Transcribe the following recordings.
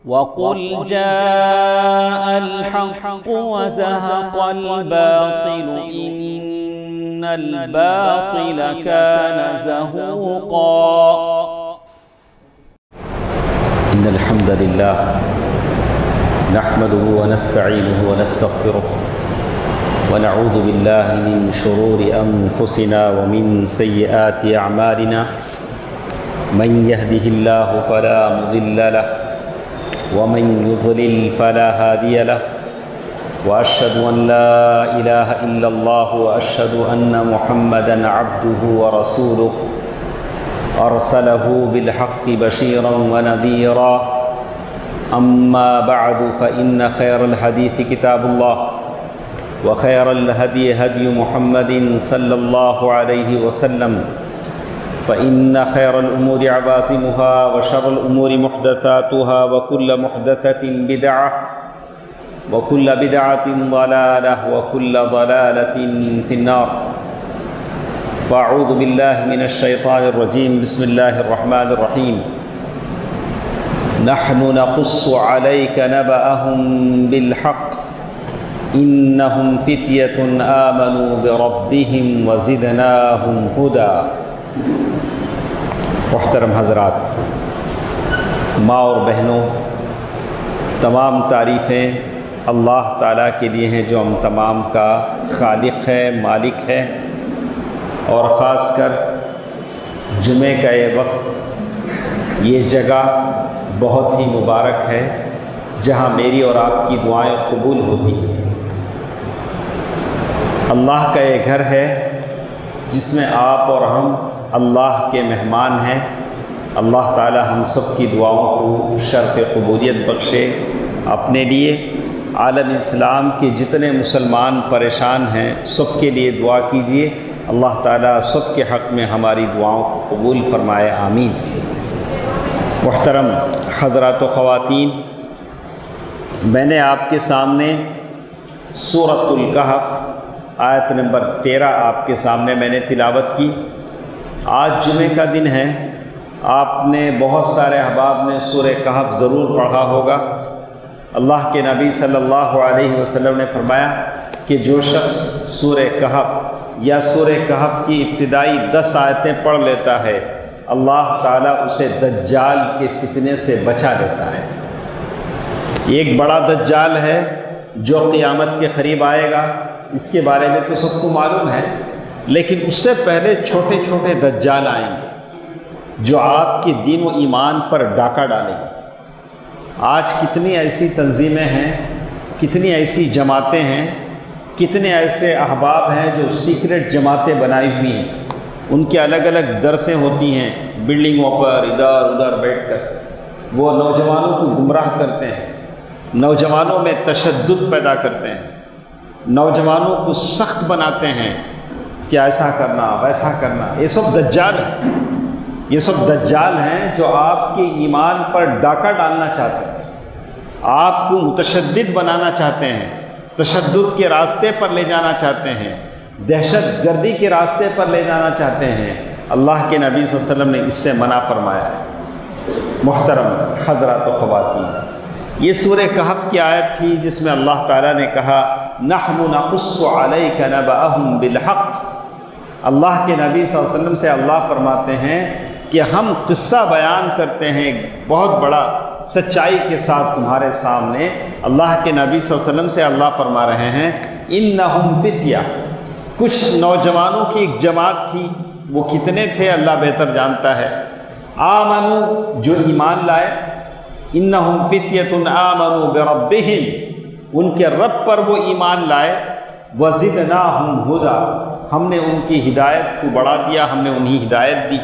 وَقُلْ جَاءَ الْحَقُّ وَزَهَقَ الْبَاطِلُ إِنَّ الْبَاطِلَ كَانَ زَهُوقًا إن الحمد لله نحمده ونستعينه ونستغفره ونعوذ بالله من شرور أنفسنا ومن سيئات أعمالنا من يهده الله فلا مضل له ومن يضلل فلا هادي له وأشهد أن لا إله إلا الله وأشهد أن محمدًا عبده ورسوله أرسله بالحق بشيرا ونذيرا أما بعد فإن خير الحديث كتاب الله وخير الهدي هدي محمد صلى الله عليه وسلم فإن خير الأمور عباسمها وشر الأمور محدثاتها وكل محدثة بدعة وكل بدعة ضلالة وكل ضلالة في النار فأعوذ بالله من الشيطان الرجيم بسم الله الرحمن الرحيم نحن نقص عليك نبأهم بالحق إنهم فتية آمنوا بربهم وزدناهم هدى محترم حضرات، ماں اور بہنوں، تمام تعریفیں اللہ تعالیٰ کے لیے ہیں جو ہم تمام کا خالق ہے، مالک ہے، اور خاص کر جمعے کا یہ وقت، یہ جگہ بہت ہی مبارک ہے جہاں میری اور آپ کی دعائیں قبول ہوتی ہیں۔ اللہ کا یہ گھر ہے جس میں آپ اور ہم اللہ کے مہمان ہیں۔ اللہ تعالی ہم سب کی دعاؤں کو شرف قبولیت بخشے۔ اپنے لیے عالم اسلام کے جتنے مسلمان پریشان ہیں سب کے لیے دعا کیجیے، اللہ تعالیٰ سب کے حق میں ہماری دعاؤں کو قبول فرمائے، آمین۔ محترم حضرات و خواتین، میں نے آپ کے سامنے سورۃ الکہف آیت نمبر 13 آپ کے سامنے میں نے تلاوت کی۔ آج جمعے کا دن ہے، آپ نے بہت سارے احباب نے سورہ کہف ضرور پڑھا ہوگا۔ اللہ کے نبی صلی اللہ علیہ وسلم نے فرمایا کہ جو شخص سورہ کہف یا سورہ کہف کی ابتدائی 10 آیتیں پڑھ لیتا ہے، اللہ تعالیٰ اسے دجال کے فتنے سے بچا لیتا ہے۔ ایک بڑا دجال ہے جو قیامت کے قریب آئے گا، اس کے بارے میں تو سب کو معلوم ہے، لیکن اس سے پہلے چھوٹے چھوٹے دجال آئیں گے جو آپ کے دین و ایمان پر ڈاکہ ڈالیں گے۔ آج کتنی ایسی تنظیمیں ہیں، کتنی ایسی جماعتیں ہیں، کتنے ایسے احباب ہیں جو سیکرٹ جماعتیں بنائی ہوئی ہیں، ان کے الگ الگ درسیں ہوتی ہیں، بلڈنگوں پر ادھر ادھر بیٹھ کر وہ نوجوانوں کو گمراہ کرتے ہیں، نوجوانوں میں تشدد پیدا کرتے ہیں، نوجوانوں کو سخت بناتے ہیں کہ ایسا کرنا ویسا کرنا۔ یہ سب دجال ہیں، یہ سب دجال ہیں جو آپ کے ایمان پر ڈاکہ ڈالنا چاہتے ہیں، آپ کو متشدد بنانا چاہتے ہیں، تشدد کے راستے پر لے جانا چاہتے ہیں، دہشت گردی کے راستے پر لے جانا چاہتے ہیں۔ اللہ کے نبی صلی اللہ علیہ وسلم نے اس سے منع فرمایا ہے۔ محترم حضرات و خواتین، یہ سورہ کہف کی آیت تھی جس میں اللہ تعالیٰ نے کہا نحن نقص علیک نبأہم بالحق۔ اللہ کے نبی صلی اللہ علیہ وسلم سے اللہ فرماتے ہیں کہ ہم قصہ بیان کرتے ہیں بہت بڑا سچائی کے ساتھ تمہارے سامنے۔ اللہ کے نبی صلی اللہ علیہ وسلم سے اللہ فرما رہے ہیں انہم فتیہ، کچھ نوجوانوں کی ایک جماعت تھی، وہ کتنے تھے اللہ بہتر جانتا ہے، آمنو، جو ایمان لائے، انہم فتیۃ آمنوا بربہم، ان کے رب پر وہ ایمان لائے، وزدناہم ھدی، ہم نے ان کی ہدایت کو بڑھا دیا، ہم نے انہیں ہدایت دی۔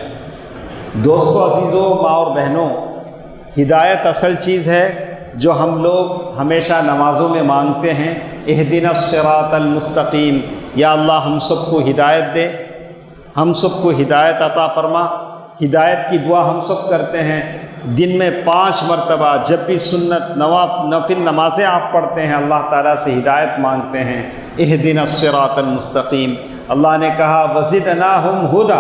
دوستو عزیزو، ماں اور بہنوں، ہدایت اصل چیز ہے جو ہم لوگ ہمیشہ نمازوں میں مانگتے ہیں، اہدنا الصراط المستقیم، یا اللہ ہم سب کو ہدایت دے، ہم سب کو ہدایت عطا فرما۔ ہدایت کی دعا ہم سب کرتے ہیں، دن میں 5 مرتبہ جب بھی سنت نفل نمازیں آپ پڑھتے ہیں اللہ تعالیٰ سے ہدایت مانگتے ہیں، اہدنا الصراط المستقیم۔ اللہ نے کہا وزدناہم ھدی،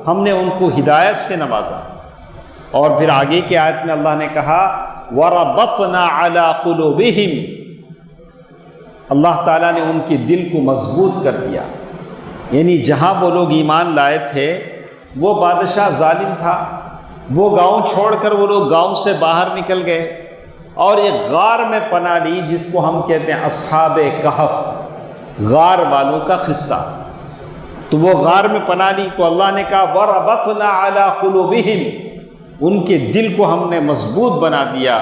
ہم نے ان کو ہدایت سے نوازا۔ اور پھر آگے کی آیت میں اللہ نے کہا وَرَبَطْنَا عَلَىٰ قُلُوبِهِمْ، اللہ تعالیٰ نے ان کے دل کو مضبوط کر دیا۔ یعنی جہاں وہ لوگ ایمان لائے تھے وہ بادشاہ ظالم تھا، وہ گاؤں چھوڑ کر وہ لوگ گاؤں سے باہر نکل گئے اور ایک غار میں پناہ لی، جس کو ہم کہتے ہیں اصحاب کہف، غار والوں کا قصہ۔ تو وہ غار میں پناہ لی تو اللہ نے کہا وَرَبَطْنَا عَلَىٰ قُلُوبِهِمْ، ان کے دل کو ہم نے مضبوط بنا دیا،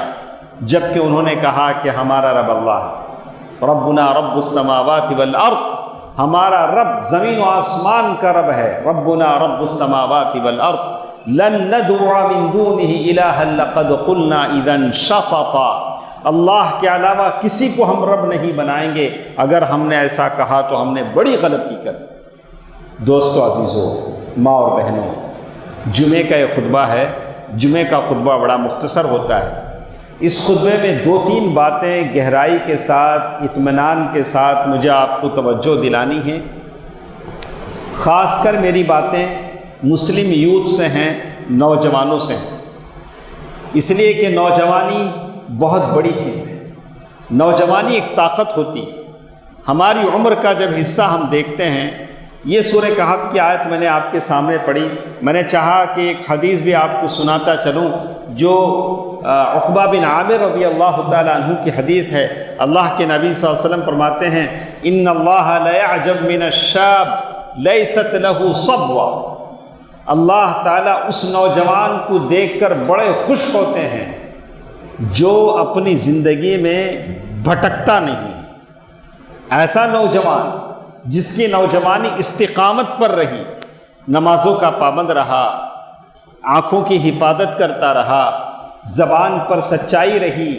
جبکہ انہوں نے کہا کہ ہمارا رب اللہ ہے، ربنا رب السماوات والارض، ہمارا رب زمین و آسمان کا رب ہے، ربنا رب السماوات والارض لن ندعو من دونه الہا لقد قلنا اذا شططا، اللہ کے علاوہ کسی کو ہم رب نہیں بنائیں گے، اگر ہم نے ایسا کہا تو ہم نے بڑی غلطی کر دی۔ دوستو عزیزو، ماں اور بہنوں، جمعے کا یہ خطبہ ہے، جمعے کا خطبہ بڑا مختصر ہوتا ہے، اس خطبے میں 2-3 باتیں گہرائی کے ساتھ، اطمینان کے ساتھ مجھے آپ کو توجہ دلانی ہے۔ خاص کر میری باتیں مسلم یوتھ سے ہیں، نوجوانوں سے ہیں، اس لیے کہ نوجوانی بہت بڑی چیز ہے، نوجوانی ایک طاقت ہوتی ہے۔ ہماری عمر کا جب حصہ ہم دیکھتے ہیں، یہ سورہ کہف کی آیت میں نے آپ کے سامنے پڑھی، میں نے چاہا کہ ایک حدیث بھی آپ کو سناتا چلوں جو عقبہ بن عامر رضی اللہ تعالیٰ عنہ کی حدیث ہے۔ اللہ کے نبی صلی اللہ علیہ وسلم فرماتے ہیں ان اللہ لا يعجب من الشاب لیست له صبوہ، اللہ تعالیٰ اس نوجوان کو دیکھ کر بڑے خوش ہوتے ہیں جو اپنی زندگی میں بھٹکتا نہیں ہے۔ ایسا نوجوان جس کی نوجوانی استقامت پر رہی، نمازوں کا پابند رہا، آنکھوں کی حفاظت کرتا رہا، زبان پر سچائی رہی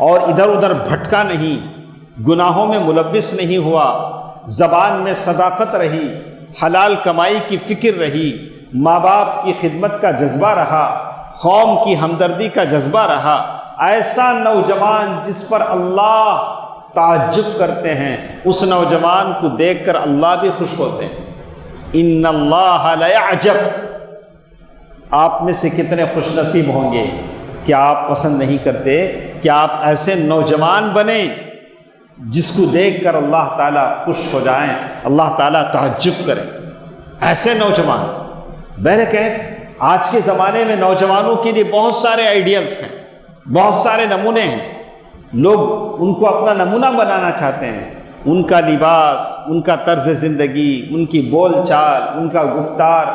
اور ادھر ادھر بھٹکا نہیں، گناہوں میں ملوث نہیں ہوا، زبان میں صداقت رہی، حلال کمائی کی فکر رہی، ماں باپ کی خدمت کا جذبہ رہا، قوم کی ہمدردی کا جذبہ رہا، ایسا نوجوان جس پر اللہ تعجب کرتے ہیں، اس نوجوان کو دیکھ کر اللہ بھی خوش ہوتے ہیں۔ ان اللہ لا يعجب، آپ میں سے کتنے خوش نصیب ہوں گے کہ آپ پسند نہیں کرتے کہ آپ ایسے نوجوان بنیں جس کو دیکھ کر اللہ تعالیٰ خوش ہو جائیں، اللہ تعالیٰ تعجب کریں۔ ایسے نوجوان بہرکیف آج کے زمانے میں نوجوانوں کے لیے بہت سارے آئیڈیلز ہیں، بہت سارے نمونے ہیں، لوگ ان کو اپنا نمونہ بنانا چاہتے ہیں، ان کا لباس، ان کا طرز زندگی، ان کی بول چال، ان کا گفتار،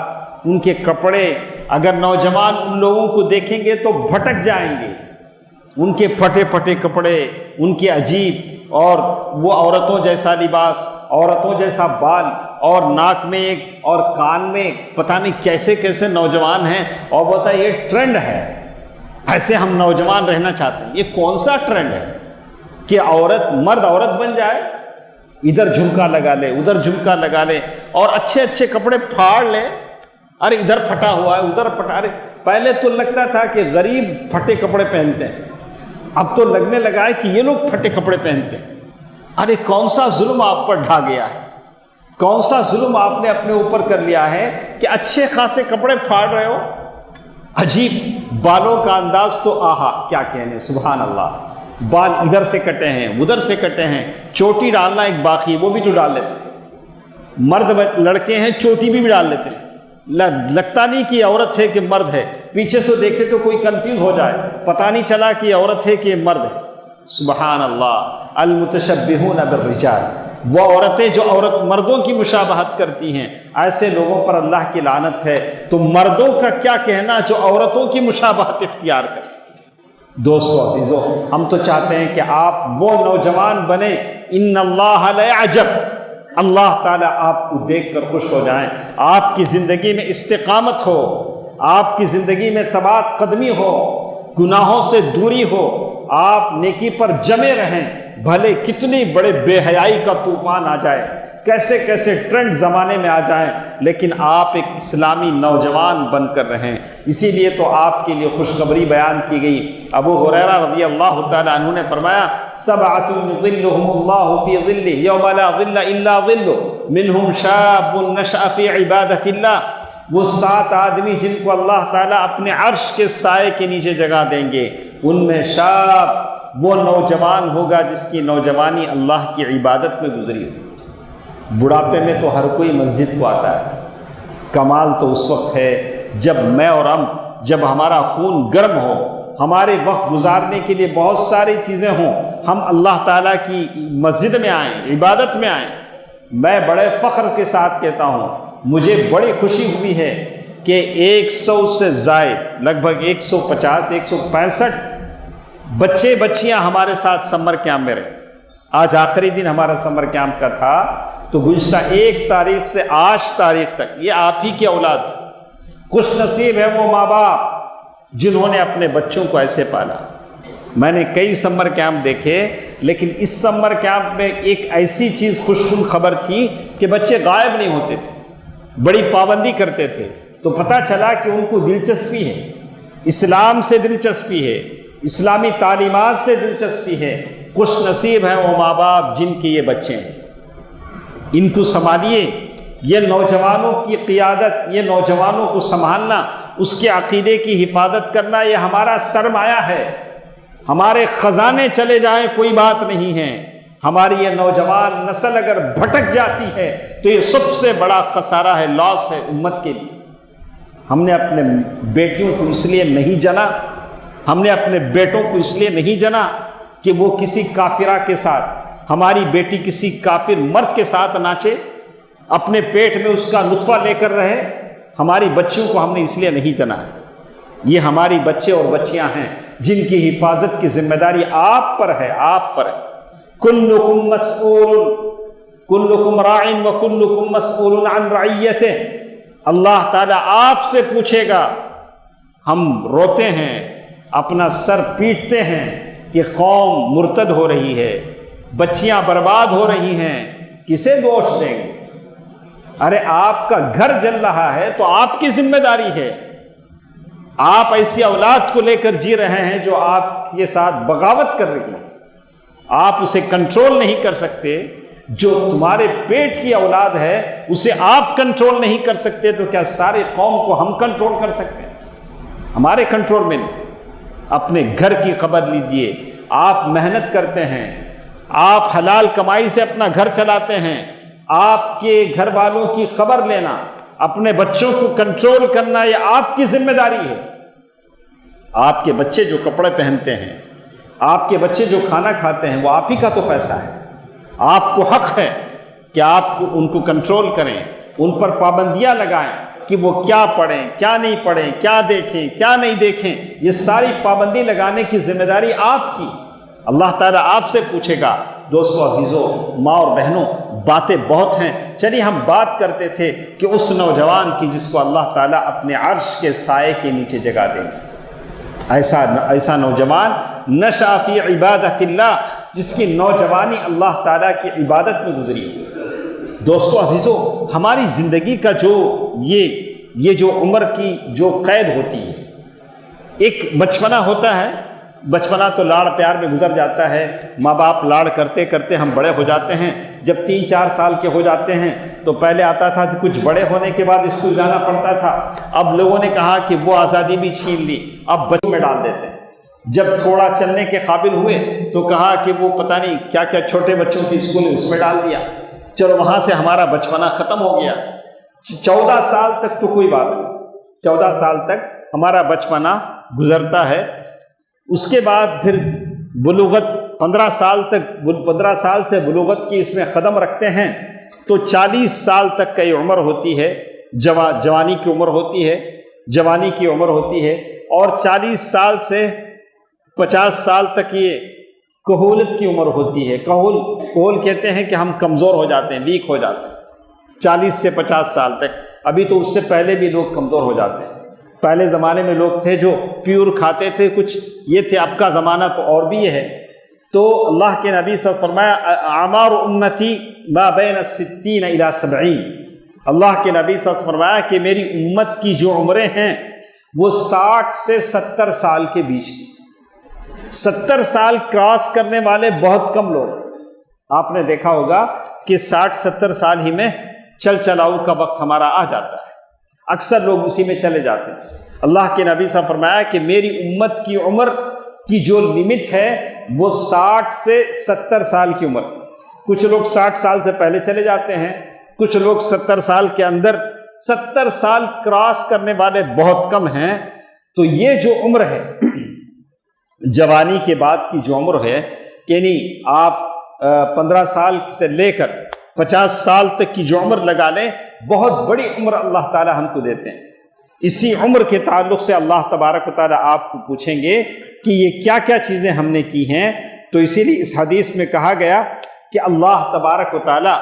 ان کے کپڑے، اگر نوجوان ان لوگوں کو دیکھیں گے تو بھٹک جائیں گے۔ ان کے پھٹے پھٹے کپڑے، ان کے عجیب، اور وہ عورتوں جیسا لباس، عورتوں جیسا بال، اور ناک میں ایک اور کان میں ایک، پتہ نہیں کیسے کیسے نوجوان ہیں، اور بتا یہ ٹرینڈ ہے، ایسے ہم نوجوان رہنا چاہتے ہیں۔ یہ کون سا ٹرینڈ ہے کہ مرد عورت بن جائے، ادھر جھمکا لگا لے، ادھر جھمکا لگا لے، اور اچھے اچھے کپڑے پھاڑ لے، ارے ادھر پھٹا ہوا ہے، ادھر پھٹا، ارے پہلے تو لگتا تھا کہ غریب پھٹے کپڑے پہنتے ہیں، اب تو لگنے لگا ہے کہ یہ لوگ پھٹے کپڑے پہنتے ہیں۔ ارے کون سا ظلم آپ پر ڈھا گیا ہے، کون سا ظلم آپ نے اپنے اوپر کر لیا ہے کہ اچھے خاصے کپڑے پھاڑ رہے ہو، عجیب بالوں کا انداز تو آہا کیا کہنے، سبحان اللہ، بال ادھر سے کٹے ہیں، ادھر سے کٹے ہیں، چوٹی ڈالنا ایک باقی، وہ بھی تو ڈال لیتے ہیں، مرد لڑکے ہیں چوٹی بھی ڈال لیتے ہیں، لگتا نہیں کہ عورت ہے کہ مرد ہے، پیچھے سے دیکھے تو کوئی کنفیوز ہو جائے، پتہ نہیں چلا کہ عورت ہے کہ مرد ہے۔ سبحان اللہ، المتشبہون بالرجال، وہ عورتیں جو مردوں کی مشابہت کرتی ہیں، ایسے لوگوں پر اللہ کی لعنت ہے۔ تو مردوں کا کیا کہنا جو عورتوں کی مشابہت اختیار کریں۔ دوستو عزیزو، ہم تو چاہتے ہیں کہ آپ وہ نوجوان بنیں، ان اللہ لا يعجب، اللہ تعالیٰ آپ کو دیکھ کر خوش ہو جائیں، آپ کی زندگی میں استقامت ہو، آپ کی زندگی میں ثبات قدمی ہو، گناہوں سے دوری ہو، آپ نیکی پر جمے رہیں، بھلے کتنی بڑے بے حیائی کا طوفان آ جائے، کیسے کیسے ٹرینڈ زمانے میں آ جائیں، لیکن آپ ایک اسلامی نوجوان بن کر رہیں۔ اسی لیے تو آپ کے لیے خوشخبری بیان کی گئی۔ ابو ہریرہ رضی اللہ تعالیٰ عنہ نے فرمایا سبعۃ یظلهم اللہ فی ظلہ یوم لا ظل الا ظلہ منہم شاب نشأ فی عبادۃ اللہ، وہ 7 آدمی جن کو اللہ تعالیٰ اپنے عرش کے سائے کے نیچے جگہ دیں گے، ان میں شاب وہ نوجوان ہوگا جس کی نوجوانی اللہ کی عبادت میں گزری ہو۔ بڑھاپے میں تو ہر کوئی مسجد کو آتا ہے، کمال تو اس وقت ہے جب میں اور جب ہمارا خون گرم ہو، ہمارے وقت گزارنے کے لیے بہت ساری چیزیں ہوں، ہم اللہ تعالیٰ کی مسجد میں آئیں، عبادت میں آئیں۔ میں بڑے فخر کے ساتھ کہتا ہوں، مجھے بڑی خوشی ہوئی ہے کہ 100 سے زائد لگ بھگ 150 165 بچے بچیاں ہمارے ساتھ سمر کیمپ میں رہے۔ آج آخری دن ہمارا سمر کیمپ کا تھا، تو گزشتہ 1 تاریخ سے آج تاریخ تک یہ آپ ہی کی اولاد ہے۔ خوش نصیب ہے وہ ماں باپ جنہوں نے اپنے بچوں کو ایسے پالا۔ میں نے کئی سمر کیمپ دیکھے، لیکن اس سمر کیمپ میں ایک ایسی چیز خوشگوار خبر تھی کہ بچے غائب نہیں ہوتے تھے، بڑی پابندی کرتے تھے، تو پتہ چلا کہ ان کو دلچسپی ہے، اسلام سے دلچسپی ہے، اسلامی تعلیمات سے دلچسپی ہے۔ خوش نصیب ہیں وہ ماں باپ جن کے یہ بچے ہیں۔ ان کو سنبھالیے، یہ نوجوانوں کی قیادت، یہ نوجوانوں کو سنبھالنا، اس کے عقیدے کی حفاظت کرنا، یہ ہمارا سرمایہ ہے۔ ہمارے خزانے چلے جائیں کوئی بات نہیں ہے، ہماری یہ نوجوان نسل اگر بھٹک جاتی ہے تو یہ سب سے بڑا خسارہ ہے، لاس ہے امت کے لیے۔ ہم نے اپنے بیٹیوں کو اس لیے نہیں جنا، ہم نے اپنے بیٹوں کو اس لیے نہیں جنا کہ وہ کسی کافرہ کے ساتھ، ہماری بیٹی کسی کافر مرد کے ساتھ ناچے، اپنے پیٹ میں اس کا نطفہ لے کر رہے۔ ہماری بچیوں کو ہم نے اس لیے نہیں جنا ہے۔ یہ ہماری بچے اور بچیاں ہیں جن کی حفاظت کی ذمہ داری آپ پر ہے، آپ پر ہے۔ کلکم مسئول، کلکم راع وکلکم مسئول عن رعیتہ۔ اللہ تعالیٰ آپ سے پوچھے گا۔ ہم روتے ہیں، اپنا سر پیٹتے ہیں کہ قوم مرتد ہو رہی ہے، بچیاں برباد ہو رہی ہیں، کسے دوش دیں گے؟ ارے آپ کا گھر جل رہا ہے تو آپ کی ذمہ داری ہے۔ آپ ایسی اولاد کو لے کر جی رہے ہیں جو آپ کے ساتھ بغاوت کر رہی ہے، آپ اسے کنٹرول نہیں کر سکتے۔ جو تمہارے پیٹ کی اولاد ہے اسے آپ کنٹرول نہیں کر سکتے تو کیا سارے قوم کو ہم کنٹرول کر سکتے ہیں؟ ہمارے کنٹرول میں نہیں۔ اپنے گھر کی خبر لیجئے، آپ محنت کرتے ہیں، آپ حلال کمائی سے اپنا گھر چلاتے ہیں، آپ کے گھر والوں کی خبر لینا، اپنے بچوں کو کنٹرول کرنا، یہ آپ کی ذمہ داری ہے۔ آپ کے بچے جو کپڑے پہنتے ہیں، آپ کے بچے جو کھانا کھاتے ہیں، وہ آپ ہی کا تو پیسہ ہے۔ آپ کو حق ہے کہ آپ کو ان کو کنٹرول کریں، ان پر پابندیاں لگائیں کہ وہ کیا پڑھیں، کیا نہیں پڑھیں، کیا دیکھیں، کیا نہیں دیکھیں۔ یہ ساری پابندی لگانے کی ذمہ داری آپ کی۔ اللہ تعالیٰ آپ سے پوچھے گا۔ دوستو عزیزو، ماں اور بہنوں، باتیں بہت ہیں، چلیے ہم بات کرتے تھے کہ اس نوجوان کی جس کو اللہ تعالیٰ اپنے عرش کے سائے کے نیچے جگہ دیں گے۔ ایسا نوجوان نشأ فی عبادت اللہ، جس کی نوجوانی اللہ تعالیٰ کی عبادت میں گزری۔ دوستو عزیزو، ہماری زندگی کا جو یہ جو عمر کی جو قید ہوتی ہے، ایک بچپنا ہوتا ہے، بچپنا تو لاڑ پیار میں گزر جاتا ہے، ماں باپ لاڑ کرتے کرتے ہم بڑے ہو جاتے ہیں۔ جب 3-4 سال کے ہو جاتے ہیں تو پہلے آتا تھا کہ کچھ بڑے ہونے کے بعد اسکول جانا پڑتا تھا، اب لوگوں نے کہا کہ وہ آزادی بھی چھین لی، اب بچوں میں ڈال دیتے ہیں۔ جب تھوڑا چلنے کے قابل ہوئے تو کہا کہ وہ پتہ نہیں کیا کیا چھوٹے بچوں کی اسکول ہے اس میں ڈال دیا، چلو وہاں سے ہمارا بچپنا ختم ہو گیا۔ 14 سال تک تو کوئی بات نہیں، 14 سال تک ہمارا بچپنا گزرتا ہے۔ اس کے بعد پھر بلوغت 15 سال تک، 15 سال سے بلوغت کی اس میں قدم رکھتے ہیں تو 40 سال تک کی عمر ہوتی ہے، جوانی کی عمر ہوتی ہے، جوانی کی عمر ہوتی ہے، اور 40 سال سے 50 سال تک یہ کہولت کی عمر ہوتی ہے۔ کہول کہتے ہیں کہ ہم کمزور ہو جاتے ہیں، ویک ہو جاتے ہیں 40 سے 50 سال تک۔ ابھی تو اس سے پہلے بھی لوگ کمزور ہو جاتے ہیں۔ پہلے زمانے میں لوگ تھے جو پیور کھاتے تھے، کچھ یہ تھے، اب کا زمانہ تو اور بھی یہ ہے۔ تو اللہ کے نبی صلی اللہ علیہ وسلم فرمایا اعمار امتی ما بین 60 الی 70۔ اللہ کے نبی صلی اللہ علیہ وسلم فرمایا کہ میری امت کی جو عمریں ہیں وہ 60 سے 70 سال کے بیچ کی۔ 70 سال کراس کرنے والے بہت کم لوگ ہیں۔ آپ نے دیکھا ہوگا کہ 60-70 سال ہی میں چل چلاؤ کا وقت ہمارا آ جاتا ہے، اکثر لوگ اسی میں چلے جاتے ہیں۔ اللہ کے نبی صلی اللہ علیہ وسلم فرمایا کہ میری امت کی عمر کی جو لمٹ ہے وہ 60 سے 70 سال کی عمر. کچھ لوگ 60 سال سے پہلے چلے جاتے ہیں، کچھ لوگ 70 سال کے اندر. 70 سال کراس کرنے والے بہت کم ہیں. تو یہ جو عمر ہے جوانی کے بعد کی جو عمر ہے، یعنی آپ 15 سال سے لے کر 50 سال تک کی جو عمر لگا لیں، بہت بڑی عمر اللہ تعالی ہم کو دیتے ہیں. اسی عمر کے تعلق سے اللہ تبارک و تعالی آپ کو پوچھیں گے کہ یہ کیا کیا چیزیں ہم نے کی ہیں. تو اسی لیے اس حدیث میں کہا گیا کہ اللہ تبارک و تعالی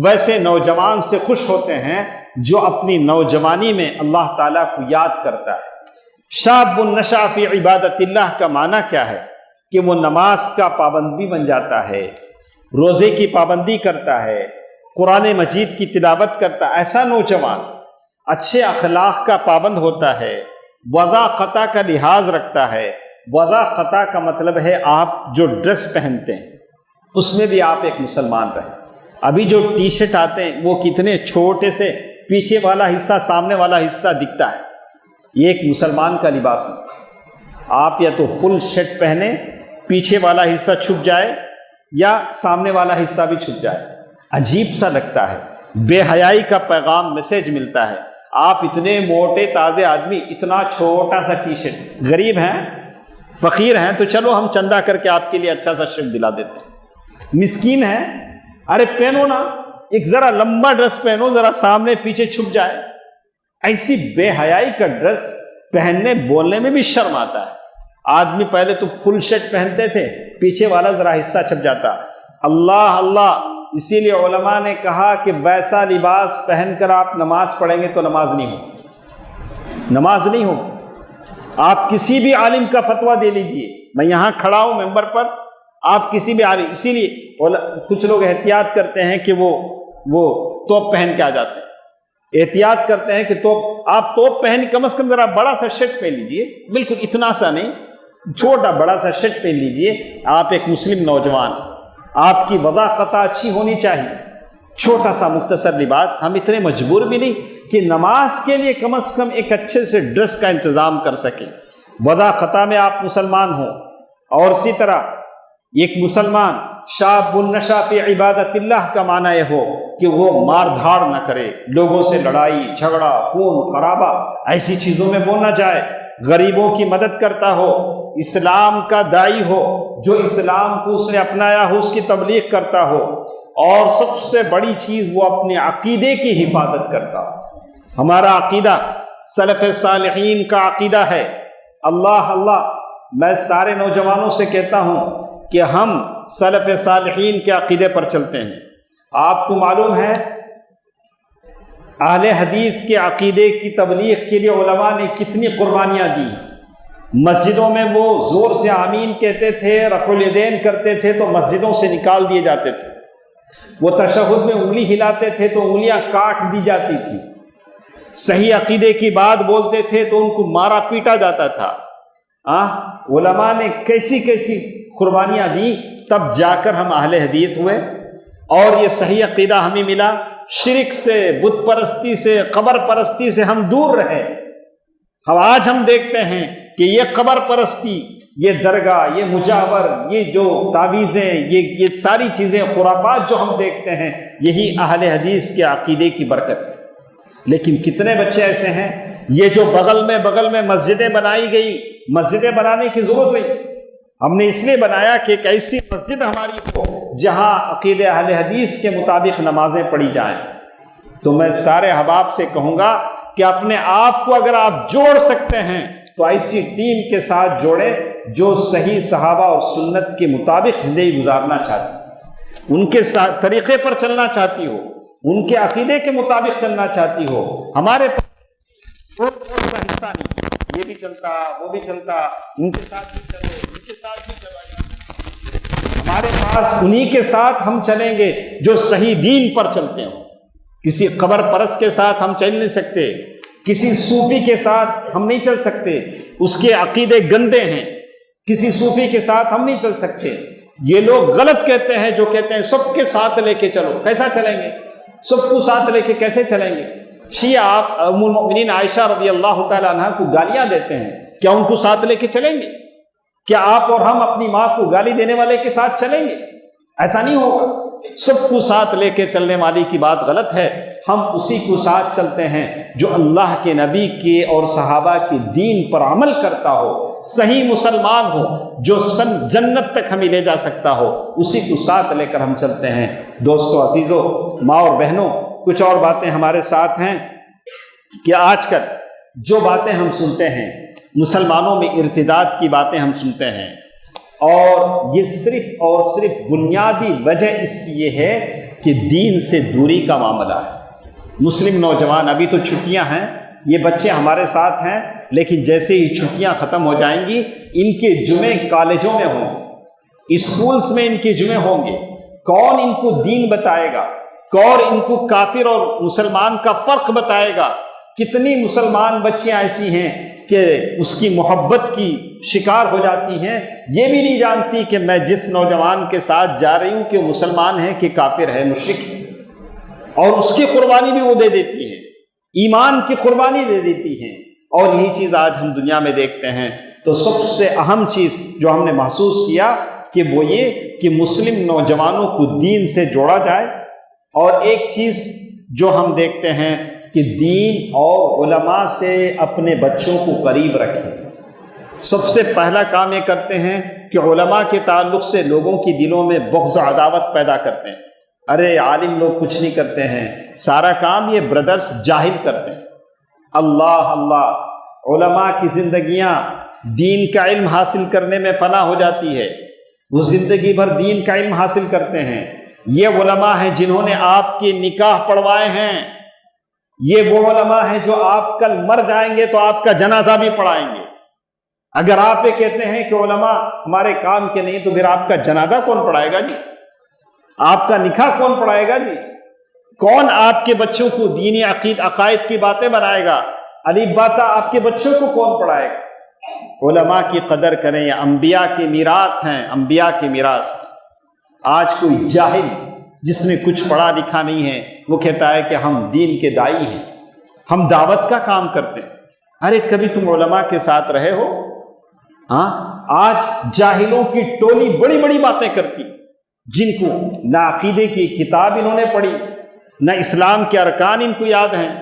ویسے نوجوان سے خوش ہوتے ہیں جو اپنی نوجوانی میں اللہ تعالیٰ کو یاد کرتا ہے. شاب نشأ فی عبادت اللہ کا معنی کیا ہے؟ کہ وہ نماز کا پابند بھی بن جاتا ہے، روزے کی پابندی کرتا ہے، قرآن مجید کی تلاوت کرتا ہے. ایسا نوجوان اچھے اخلاق کا پابند ہوتا ہے، وضع قطع کا لحاظ رکھتا ہے. وضع قطع کا مطلب ہے آپ جو ڈریس پہنتے ہیں اس میں بھی آپ ایک مسلمان رہیں. ابھی جو ٹی شرٹ آتے ہیں وہ کتنے چھوٹے سے پیچھے والا حصہ سامنے والا حصہ دکھتا ہے. یہ ایک مسلمان کا لباس ہے. آپ یا تو فل شرٹ پہنے، پیچھے والا حصہ چھپ جائے یا سامنے والا حصہ بھی چھپ جائے. عجیب سا لگتا ہے، بے حیائی کا پیغام میسیج ملتا ہے. آپ اتنے موٹے تازے آدمی اتنا چھوٹا سا ٹی شرٹ، غریب ہیں فقیر ہیں تو چلو ہم چندہ کر کے آپ کے لیے اچھا سا شرٹ دلا دیتے ہیں. مسکین ہیں، ارے پہنو نا، ایک ذرا لمبا ڈریس پہنو، ذرا سامنے پیچھے چھپ جائے. ایسی بے حیائی کا ڈریس پہننے بولنے میں بھی شرم آتا ہے. آدمی پہلے تو فل شرٹ پہنتے تھے، پیچھے والا ذرا حصہ چھپ جاتا. اللہ اللہ، اسی لیے علماء نے کہا کہ ویسا لباس پہن کر آپ نماز پڑھیں گے تو نماز نہیں ہو، نماز نہیں ہو. آپ کسی بھی عالم کا فتویٰ دے لیجئے، میں یہاں کھڑا ہوں ممبر پر، آپ کسی بھی عالم، اسی لیے کچھ لوگ احتیاط کرتے ہیں کہ وہ توپ پہن کے آ جاتے ہیں. احتیاط کرتے ہیں کہ آپ توپ پہن، کم از کم ذرا بڑا سا شرٹ پہن لیجئے، بالکل اتنا سا نہیں، چھوٹا بڑا سا شرٹ پہن لیجئے. آپ ایک مسلم نوجوان، آپ کی وضع قطع اچھی ہونی چاہیے. چھوٹا سا مختصر لباس. ہم اتنے مجبور بھی نہیں کہ نماز کے لیے کم از کم ایک اچھے سے ڈریس کا انتظام کر سکیں. وضع قطع میں آپ مسلمان ہوں. اور اسی طرح ایک مسلمان شاب نشأ فی عبادت اللہ کا معنی یہ ہو کہ وہ مار دھاڑ نہ کرے، لوگوں سے لڑائی جھگڑا خون خرابہ ایسی چیزوں میں وہ نہ جائے. غریبوں کی مدد کرتا ہو، اسلام کا داعی ہو، جو اسلام کو اس نے اپنایا ہو اس کی تبلیغ کرتا ہو. اور سب سے بڑی چیز وہ اپنے عقیدے کی حفاظت کرتا ہو. ہمارا عقیدہ سلف صالحین کا عقیدہ ہے. اللہ اللہ، میں سارے نوجوانوں سے کہتا ہوں کہ ہم سلف صالحین کے عقیدے پر چلتے ہیں. آپ کو معلوم ہے اہل حدیث کے عقیدے کی تبلیغ کے لیے علماء نے کتنی قربانیاں دی. مسجدوں میں وہ زور سے آمین کہتے تھے، رفع الیدین کرتے تھے تو مسجدوں سے نکال دیے جاتے تھے. وہ تشہد میں انگلی ہلاتے تھے تو انگلیاں کاٹ دی جاتی تھی. صحیح عقیدے کی بات بولتے تھے تو ان کو مارا پیٹا جاتا تھا. علماء نے کیسی کیسی قربانیاں دی، تب جا کر ہم اہل حدیث ہوئے اور یہ صحیح عقیدہ ہمیں ملا. شرک سے، بت پرستی سے، قبر پرستی سے ہم دور رہے. آج ہم دیکھتے ہیں کہ یہ قبر پرستی، یہ درگاہ، یہ مجاور، یہ جو تعویذیں، یہ ساری چیزیں خرافات جو ہم دیکھتے ہیں، یہی اہل حدیث کے عقیدے کی برکت ہے. لیکن کتنے بچے ایسے ہیں، یہ جو بغل میں مسجدیں بنائی گئی، مسجدیں بنانے کی ضرورت نہیں تھی. ہم نے اس لیے بنایا کہ ایک ایسی مسجد ہماری ہو جہاں عقیدہ اہل حدیث کے مطابق نمازیں پڑھی جائیں. تو میں سارے احباب سے کہوں گا کہ اپنے آپ کو اگر آپ جوڑ سکتے ہیں تو ایسی ٹیم کے ساتھ جوڑے جو صحیح صحابہ اور سنت کے مطابق زندگی گزارنا چاہتی، ان کے طریقے پر چلنا چاہتی ہو، ان کے عقیدے کے مطابق چلنا چاہتی ہو. ہمارے کا حصہ نہیں، یہ بھی چلتا وہ بھی چلتا، ان کے ساتھ بھی چلو ان کے ساتھ بھی چلو. ہمارے پاس انہی کے ساتھ ہم چلیں گے جو صحیح دین پر چلتے ہوں. کسی قبر پرست کے ساتھ ہم چل نہیں سکتے، کسی صوفی کے ساتھ ہم نہیں چل سکتے، اس کے عقیدے گندے ہیں. کسی صوفی کے ساتھ ہم نہیں چل سکتے. یہ لوگ غلط کہتے ہیں جو کہتے ہیں سب کے ساتھ لے کے چلو. کیسا چلیں گے؟ سب کو ساتھ لے کے کیسے چلیں گے؟ شیعہ آپ ام المؤمنین عائشہ رضی اللہ تعالی عنہ کو گالیاں دیتے ہیں، کیا ان کو ساتھ لے کے چلیں گے؟ کیا آپ اور ہم اپنی ماں کو گالی دینے والے کے ساتھ چلیں گے؟ ایسا نہیں ہوگا۔ سب کو ساتھ لے کے چلنے والی کی بات غلط ہے، ہم اسی کو ساتھ چلتے ہیں جو اللہ کے نبی کے اور صحابہ کے دین پر عمل کرتا ہو، صحیح مسلمان ہو، جو جنت تک ہمیں لے جا سکتا ہو، اسی کو ساتھ لے کر ہم چلتے ہیں۔ دوستو عزیزو، ماں اور بہنوں، کچھ اور باتیں ہمارے ساتھ ہیں کہ آج کل جو باتیں ہم سنتے ہیں، مسلمانوں میں ارتداد کی باتیں ہم سنتے ہیں، اور یہ صرف اور صرف بنیادی وجہ اس کی یہ ہے کہ دین سے دوری کا معاملہ ہے۔ مسلم نوجوان، ابھی تو چھٹیاں ہیں، یہ بچے ہمارے ساتھ ہیں، لیکن جیسے ہی چھٹیاں ختم ہو جائیں گی، ان کے جمعے کالجوں میں ہوں گے، اسکولز میں ان کے جمعے ہوں گے۔ کون ان کو دین بتائے گا؟ کون ان کو کافر اور مسلمان کا فرق بتائے گا؟ کتنی مسلمان بچیاں ایسی ہیں کہ اس کی محبت کی شکار ہو جاتی ہیں، یہ بھی نہیں جانتی کہ میں جس نوجوان کے ساتھ جا رہی ہوں کہ وہ مسلمان ہے کہ کافر ہے، مشرک ہے، اور اس کی قربانی بھی وہ دے دیتی ہے، ایمان کی قربانی دے دیتی ہیں۔ اور یہی چیز آج ہم دنیا میں دیکھتے ہیں۔ تو سب سے اہم چیز جو ہم نے محسوس کیا کہ وہ یہ کہ مسلم نوجوانوں کو دین سے جوڑا جائے، اور ایک چیز جو ہم دیکھتے ہیں کہ دین اور علماء سے اپنے بچوں کو قریب رکھیں۔ سب سے پہلا کام یہ کرتے ہیں کہ علماء کے تعلق سے لوگوں کی دلوں میں بغض و عداوت پیدا کرتے ہیں۔ ارے عالم لوگ کچھ نہیں کرتے ہیں، سارا کام یہ بردرز جاہل کرتے ہیں۔ اللہ اللہ، علماء کی زندگیاں دین کا علم حاصل کرنے میں فنا ہو جاتی ہے، وہ زندگی بھر دین کا علم حاصل کرتے ہیں۔ یہ علماء ہیں جنہوں نے آپ کے نکاح پڑھوائے ہیں، یہ وہ علماء ہیں جو آپ کل مر جائیں گے تو آپ کا جنازہ بھی پڑھائیں گے۔ اگر آپ یہ کہتے ہیں کہ علماء ہمارے کام کے نہیں، تو پھر آپ کا جنازہ کون پڑھائے گا جی؟ آپ کا نکاح کون پڑھائے گا جی؟ کون آپ کے بچوں کو دینی عقائد کی باتیں بنائے گا؟ الف با تا آپ کے بچوں کو کون پڑھائے گا؟ علماء کی قدر کریں، یہ انبیاء کے میراث ہیں، انبیاء کے میراث۔ آج کوئی جاہل جس نے کچھ پڑھا لکھا نہیں ہے، وہ کہتا ہے کہ ہم دین کے دائی ہیں، ہم دعوت کا کام کرتے ہیں۔ ارے کبھی تم علماء کے ساتھ رہے ہو؟ ہاں، آج جاہلوں کی ٹولی بڑی بڑی باتیں کرتی، جن کو نہ عقیدے کی کتاب انہوں نے پڑھی، نہ اسلام کے ارکان ان کو یاد ہیں،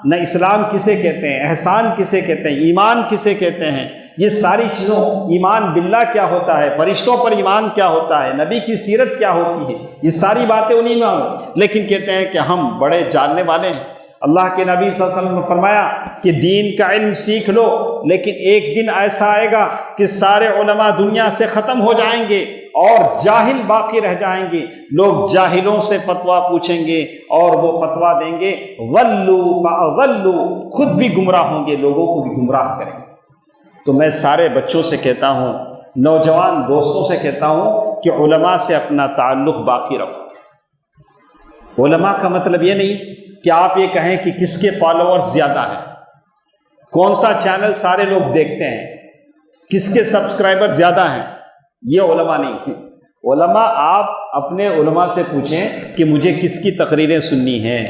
نہ اسلام کسے کہتے ہیں، احسان کسے کہتے ہیں، ایمان کسے کہتے ہیں، یہ ساری چیزوں، ایمان باللہ کیا ہوتا ہے، فرشتوں پر ایمان کیا ہوتا ہے، نبی کی سیرت کیا ہوتی ہے، یہ ساری باتیں انہیں معلوم، لیکن کہتے ہیں کہ ہم بڑے جاننے والے ہیں۔ اللہ کے نبی صلی اللہ علیہ وسلم نے فرمایا کہ دین کا علم سیکھ لو، لیکن ایک دن ایسا آئے گا کہ سارے علماء دنیا سے ختم ہو جائیں گے اور جاہل باقی رہ جائیں گے۔ لوگ جاہلوں سے فتویٰ پوچھیں گے اور وہ فتویٰ دیں گے، ولو فاضلوا، خود بھی گمراہ ہوں گے، لوگوں کو بھی گمراہ کریں گے۔ تو میں سارے بچوں سے کہتا ہوں، نوجوان دوستوں سے کہتا ہوں کہ علماء سے اپنا تعلق باقی رکھو۔ علماء کا مطلب یہ نہیں کہ آپ یہ کہیں کہ کس کے فالوورز زیادہ ہیں، کون سا چینل سارے لوگ دیکھتے ہیں، کس کے سبسکرائبر زیادہ ہیں، یہ علماء نہیں ہیں۔ علماء، آپ اپنے علماء سے پوچھیں کہ مجھے کس کی تقریریں سننی ہیں،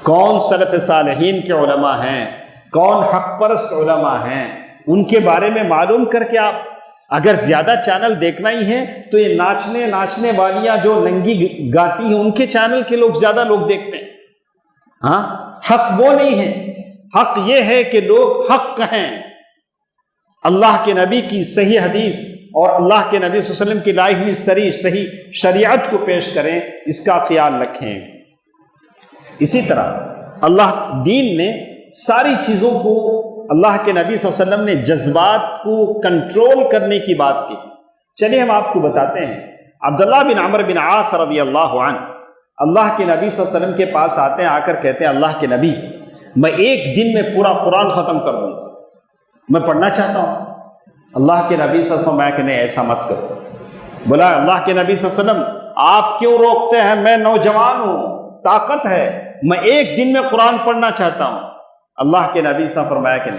کون سلف صالحین کے علماء ہیں، کون حق پرست علماء ہیں، ان کے بارے میں معلوم کر کے آپ، اگر زیادہ چینل دیکھنا ہی ہے تو یہ ناچنے والیاں جو ننگی گاتی ہیں، ان کے چینل کے لوگ زیادہ لوگ دیکھتے ہیں۔ ہاں، حق وہ نہیں ہے، حق یہ ہے کہ لوگ حق کہیں، اللہ کے نبی کی صحیح حدیث اور اللہ کے نبی صلی اللہ علیہ وسلم کی لائی ہوئی صحیح شریعت کو پیش کریں، اس کا خیال رکھیں۔ اسی طرح اللہ دین نے ساری چیزوں کو، اللہ کے نبی صلی اللہ علیہ وسلم نے جذبات کو کنٹرول کرنے کی بات کی۔ چلیے ہم آپ کو بتاتے ہیں، عبداللہ بن عمرو بن عاص رضی اللہ عنہ اللہ کے نبی صلی اللہ علیہ وسلم کے پاس آتے ہیں، آ کر کہتے ہیں اللہ کے نبی، میں ایک دن میں پورا قرآن ختم کر دوں گا، میں پڑھنا چاہتا ہوں۔ اللہ کے نبی صلی اللہ علیہ وسلم میں کہ نہیں، ایسا مت کرو۔ بولا اللہ کے نبی صلی اللہ علیہ وسلم آپ کیوں روکتے ہیں، میں نوجوان ہوں، طاقت ہے، میں ایک دن میں قرآن پڑھنا چاہتا ہوں۔ اللہ کے نبی صلی اللہ علیہ وسلم فرمایا کہ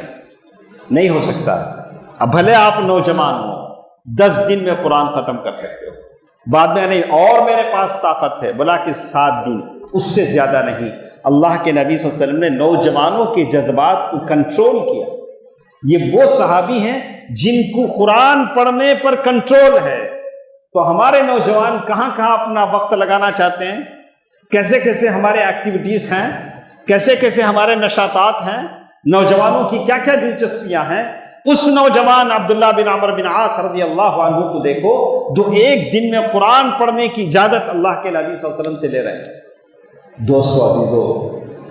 نہیں ہو سکتا، اب بھلے آپ نوجوان ہوں، 10 دن میں قرآن ختم کر سکتے ہو، بعد میں نہیں، اور میرے پاس طاقت ہے، بولا کہ 7 دن، اس سے زیادہ نہیں۔ اللہ کے نبی صلی اللہ علیہ وسلم نے نوجوانوں کے جذبات کو کنٹرول کیا۔ یہ وہ صحابی ہیں جن کو قرآن پڑھنے پر کنٹرول ہے۔ تو ہمارے نوجوان کہاں کہاں اپنا وقت لگانا چاہتے ہیں، کیسے کیسے ہمارے ایکٹیویٹیز ہیں، کیسے کیسے ہمارے نشاطات ہیں، نوجوانوں کی کیا کیا دلچسپیاں ہیں۔ اس نوجوان عبداللہ بن عمرو بن عاص رضی اللہ عنہ کو دیکھو، جو ایک دن میں قرآن پڑھنے کی اجازت اللہ کے نبی صلی اللہ علیہ وسلم سے لے رہے ہیں۔ دوستو عزیزو،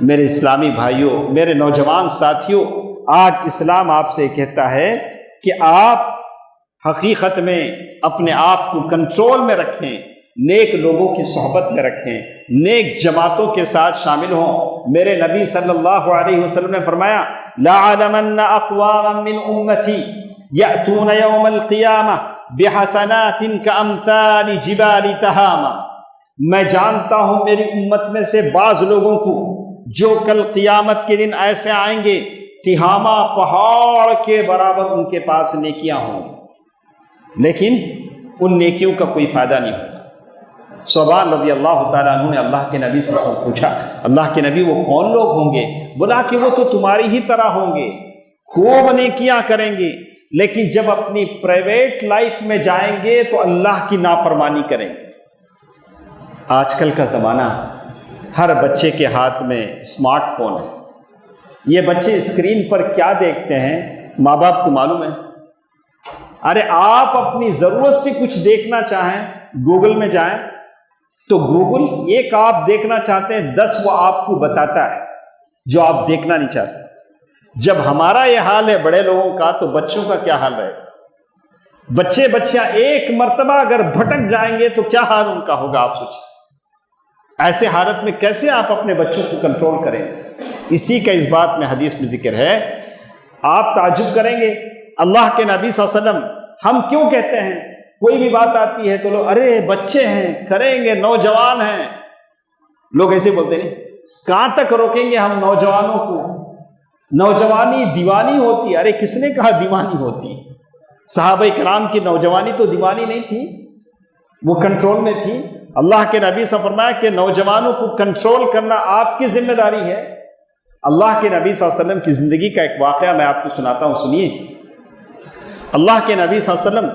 میرے اسلامی بھائیوں، میرے نوجوان ساتھیوں، آج اسلام آپ سے کہتا ہے کہ آپ حقیقت میں اپنے آپ کو کنٹرول میں رکھیں، نیک لوگوں کی صحبت میں رکھیں، نیک جماعتوں کے ساتھ شامل ہوں۔ میرے نبی صلی اللہ علیہ وسلم نے فرمایا لَعَلَمَنَّ أَقْوَامًا مِّنْ أُمَّتِي يَأْتُونَ يَوْمَ الْقِيَامَةِ بِحَسَنَاتٍ كَأَمْثَالِ جِبَالِ تَهَامَةٍ، میں جانتا ہوں میری امت میں سے بعض لوگوں کو جو کل قیامت کے دن ایسے آئیں گے تہامہ پہاڑ کے برابر ان کے پاس نیکیاں ہوں، لیکن ان نیکیوں کا کوئی فائدہ نہیں ہوگا۔ صوبان رضی اللہ تعالیٰ عنہ نے اللہ کے نبی سے پوچھا، اللہ کے نبی وہ کون لوگ ہوں گے؟ بولا کہ وہ تو تمہاری ہی طرح ہوں گے، خوب نیکیاں کریں گے، لیکن جب اپنی پرائیویٹ لائف میں جائیں گے تو اللہ کی نافرمانی کریں گے۔ آج کل کا زمانہ، ہر بچے کے ہاتھ میں اسمارٹ فون ہے۔ یہ بچے اسکرین پر کیا دیکھتے ہیں ماں باپ کو معلوم ہے؟ ارے آپ اپنی ضرورت سے کچھ دیکھنا چاہیں گوگل میں جائیں تو گوگل ایک آپ دیکھنا چاہتے ہیں 10 وہ آپ کو بتاتا ہے جو آپ دیکھنا نہیں چاہتے۔ جب ہمارا یہ حال ہے بڑے لوگوں کا تو بچوں کا کیا حال رہے گا؟ بچیاں ایک مرتبہ اگر بھٹک جائیں گے تو کیا حال ان کا ہوگا، آپ سوچیں۔ ایسے حالت میں کیسے آپ اپنے بچوں کو کنٹرول کریں؟ اسی کا اس بات میں حدیث میں ذکر ہے۔ آپ تعجب کریں گے، اللہ کے نبی صلی اللہ علیہ وسلم، ہم کیوں کہتے ہیں کوئی بھی بات آتی ہے تو لوگ ارے بچے ہیں کریں گے، نوجوان ہیں، لوگ ایسے بولتے نہیں۔ کہاں تک روکیں گے ہم نوجوانوں کو؟ نوجوانی دیوانی ہوتی، ارے کس نے کہا دیوانی ہوتی؟ صحابہ کرام کی نوجوانی تو دیوانی نہیں تھی، وہ کنٹرول میں تھی۔ اللہ کے نبی سے فرمایا کہ نوجوانوں کو کنٹرول کرنا آپ کی ذمہ داری ہے۔ اللہ کے نبی صلی اللہ علیہ وسلم کی زندگی کا ایک واقعہ میں آپ کو سناتا ہوں، سنیے۔ اللہ کے نبی صلی اللہ علیہ وسلم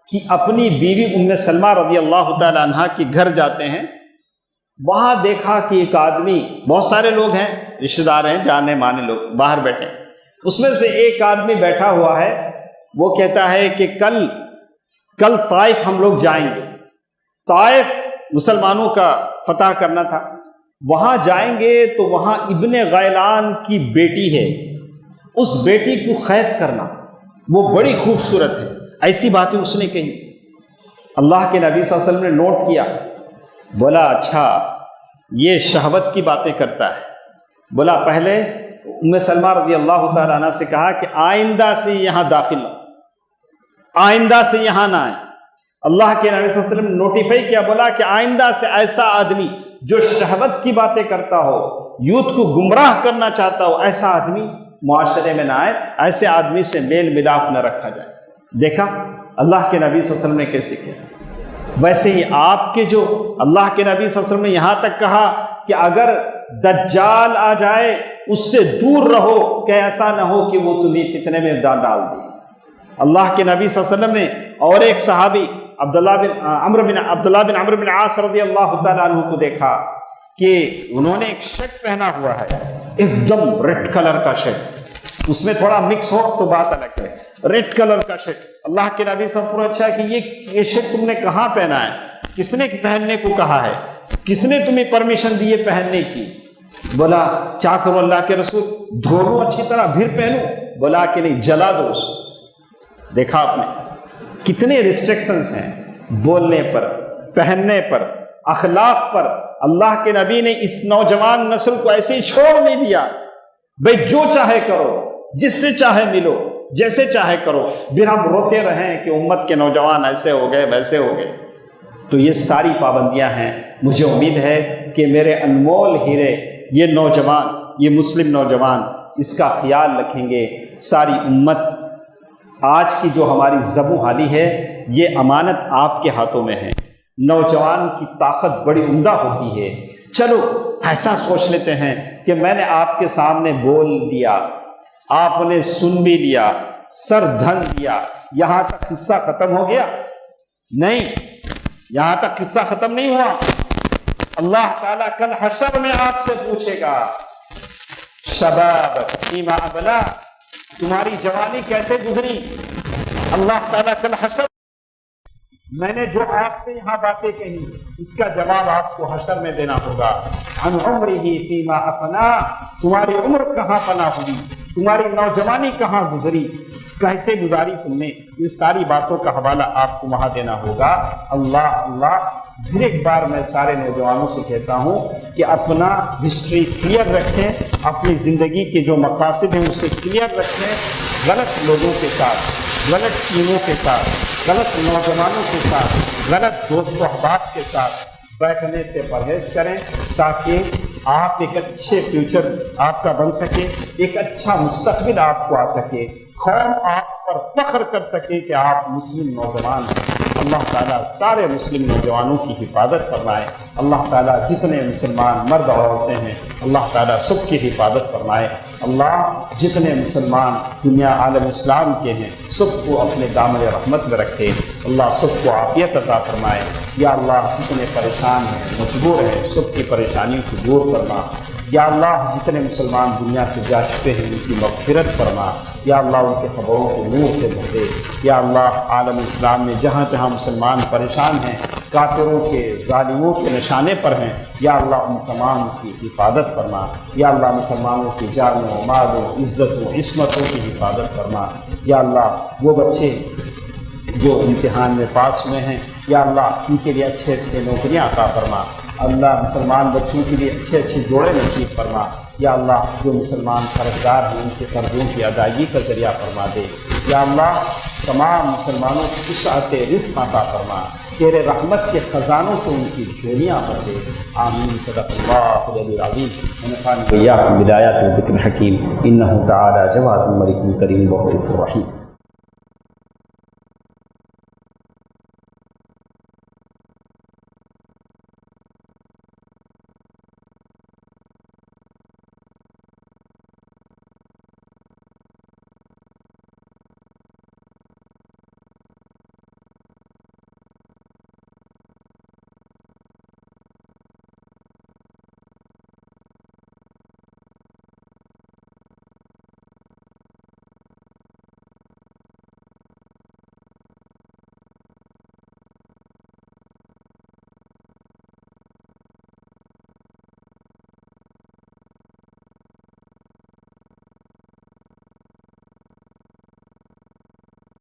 کی اپنی بیوی ام سلمہ رضی اللہ تعالی عنہ کے گھر جاتے ہیں، وہاں دیکھا کہ ایک آدمی، بہت سارے لوگ ہیں، رشتہ دار ہیں، جانے مانے لوگ باہر بیٹھے، اس میں سے ایک آدمی بیٹھا ہوا ہے، وہ کہتا ہے کہ کل طائف ہم لوگ جائیں گے، طائف مسلمانوں کا فتح کرنا تھا، وہاں جائیں گے تو وہاں ابن غیلان کی بیٹی ہے، اس بیٹی کو قید کرنا، وہ بڑی خوبصورت ہے۔ ایسی باتیں اس نے کہی۔ اللہ کے نبی صلی اللہ علیہ وسلم نے نوٹ کیا، بولا اچھا یہ شہوت کی باتیں کرتا ہے۔ بولا پہلے ام سلمہ رضی اللہ تعالیٰ عنہ سے کہا کہ آئندہ سے یہاں داخل ہو، آئندہ سے یہاں نہ آئے۔ اللہ کے نبی صلی اللہ علیہ وسلم نے نوٹیفائی کیا، بولا کہ آئندہ سے ایسا آدمی جو شہوت کی باتیں کرتا ہو، یوتھ کو گمراہ کرنا چاہتا ہو، ایسا آدمی معاشرے میں نہ آئے، ایسے آدمی سے میل ملاپ نہ رکھا جائے۔ دیکھا اللہ کے نبی صلی اللہ علیہ وسلم نے کیسے کیا۔ ویسے ہی آپ کے جو اللہ کے نبی صلی اللہ علیہ وسلم نے یہاں تک کہا کہ اگر دجال آ جائے اس سے دور رہو کہ ایسا نہ ہو کہ وہ تمہیں فتنے میں ڈال دے۔ اللہ کے نبی صلی اللہ علیہ وسلم نے اور ایک صحابی عبداللہ بن عمرو بن عاص رضی اللہ تعالیٰ عنہ کو دیکھا کہ انہوں نے ایک شرٹ پہنا ہوا ہے، ایک دم ریڈ کلر کا شرٹ، اس میں تھوڑا مکس ہو تو بات الگ ہے، ریڈ کلر کا شرٹ۔ اللہ کے نبی صلی اللہ علیہ وسلم اچھا کہ یہ شرٹ تم نے کہاں پہنا ہے، کس نے پہننے کو کہا ہے، کس نے تمہیں پرمیشن دی ہے پہننے کی؟ بولا چاہ کرو اللہ کے رسول، دھو لو اچھی طرح پھر پہنو؟ بولا کہ نہیں، جلا دو اس کو۔ دیکھا آپ نے کتنے ریسٹرکشنز ہیں بولنے پر، پہننے پر، اخلاق پر۔ اللہ کے نبی نے اس نوجوان نسل کو ایسے ہی چھوڑ نہیں دیا، بھئی جو چاہے کرو، جس سے چاہے ملو، جیسے چاہے کرو، پھر ہم روتے رہیں کہ امت کے نوجوان ایسے ہو گئے ویسے ہو گئے۔ تو یہ ساری پابندیاں ہیں۔ مجھے امید ہے کہ میرے انمول ہیرے یہ نوجوان، یہ مسلم نوجوان اس کا خیال رکھیں گے۔ ساری امت، آج کی جو ہماری زب و حالی ہے، یہ امانت آپ کے ہاتھوں میں ہے۔ نوجوان کی طاقت بڑی عمدہ ہوتی ہے۔ چلو ایسا سوچ لیتے ہیں کہ میں نے آپ کے سامنے بول دیا، آپ نے سن بھی لیا، سر دھن دیا، یہاں تک قصہ ختم ہو گیا؟ نہیں، یہاں تک قصہ ختم نہیں ہوا۔ اللہ تعالیٰ کل حشر میں آپ سے پوچھے گا، شباب فیما ابلا، تمہاری جوانی کیسے گزری؟ اللہ تعالیٰ کل حشر، میں نے جو آپ سے یہاں باتیں کہی اس کا جواب آپ کو حشر میں دینا ہوگا۔ عن عمرہ فیما افنا، تمہاری عمر کہاں فنا ہوئی، تمہاری نوجوانی کہاں گزری، کیسے گزاری تم نے، یہ ساری باتوں کا حوالہ آپ کو وہاں دینا ہوگا۔ اللہ پھر ایک بار میں سارے نوجوانوں سے کہتا ہوں کہ اپنا ہسٹری کلیئر رکھیں، اپنی زندگی کے جو مقاصد ہیں اسے کلیئر رکھیں، غلط لوگوں کے ساتھ، غلط ٹیموں کے ساتھ، غلط نوجوانوں کے ساتھ، غلط دوست و احباب کے ساتھ بیٹھنے سے پرہیز کریں، تاکہ آپ ایک اچھے فیوچر آپ کا بن سکے، ایک اچھا مستقبل آپ کو آ سکے، قوم آپ پر فخر کر سکے کہ آپ مسلم نوجوان ہیں۔ اللہ تعالیٰ سارے مسلم نوجوانوں کی حفاظت فرمائے۔ اللہ تعالیٰ جتنے مسلمان مرد اور عورتیں ہیں اللہ تعالیٰ سب کی حفاظت فرمائے۔ اللہ جتنے مسلمان دنیا عالم اسلام کے ہیں سب کو اپنے دامن رحمت میں رکھے۔ اللہ سب کو عافیت عطا فرمائے۔ یا اللہ جتنے پریشان ہیں مجبور ہیں سب کی پریشانیوں کو دور فرما۔ یا اللہ جتنے مسلمان دنیا سے جا چکے ہیں ان کی مغفرت فرما۔ یا اللہ ان کے خبروں کو نور سے بھر دے۔ یا اللہ عالم اسلام میں جہاں جہاں مسلمان پریشان ہیں، کافروں کے ظالموں کے نشانے پر ہیں، یا اللہ ان تمام کی حفاظت فرما۔ یا اللہ مسلمانوں کی جانوں، مالوں، عزتوں، عصمتوں کی حفاظت فرما۔ یا اللہ وہ بچے جو امتحان میں پاس ہوئے ہیں یا اللہ ان کے لیے اچھے اچھے نوکریاں عطا فرما۔ اللہ مسلمان بچوں کے لیے اچھے اچھے جوڑے نصیب فرما۔ یا اللہ جو مسلمان قرض دار ہیں ان کے قرضوں کی ادائیگی کا ذریعہ فرما دے۔ یا اللہ تمام مسلمانوں کو وسعت رزق عطا فرما، تیرے رحمت کے خزانوں سے ان کی جھولیاں بھر دے۔ آمین۔ صدق اللہ العلی العظیم۔ ونفعني وإياكم بالآيات والذكر الحكيم إنه تعالى جواد ملك كريم رؤوف رحيم۔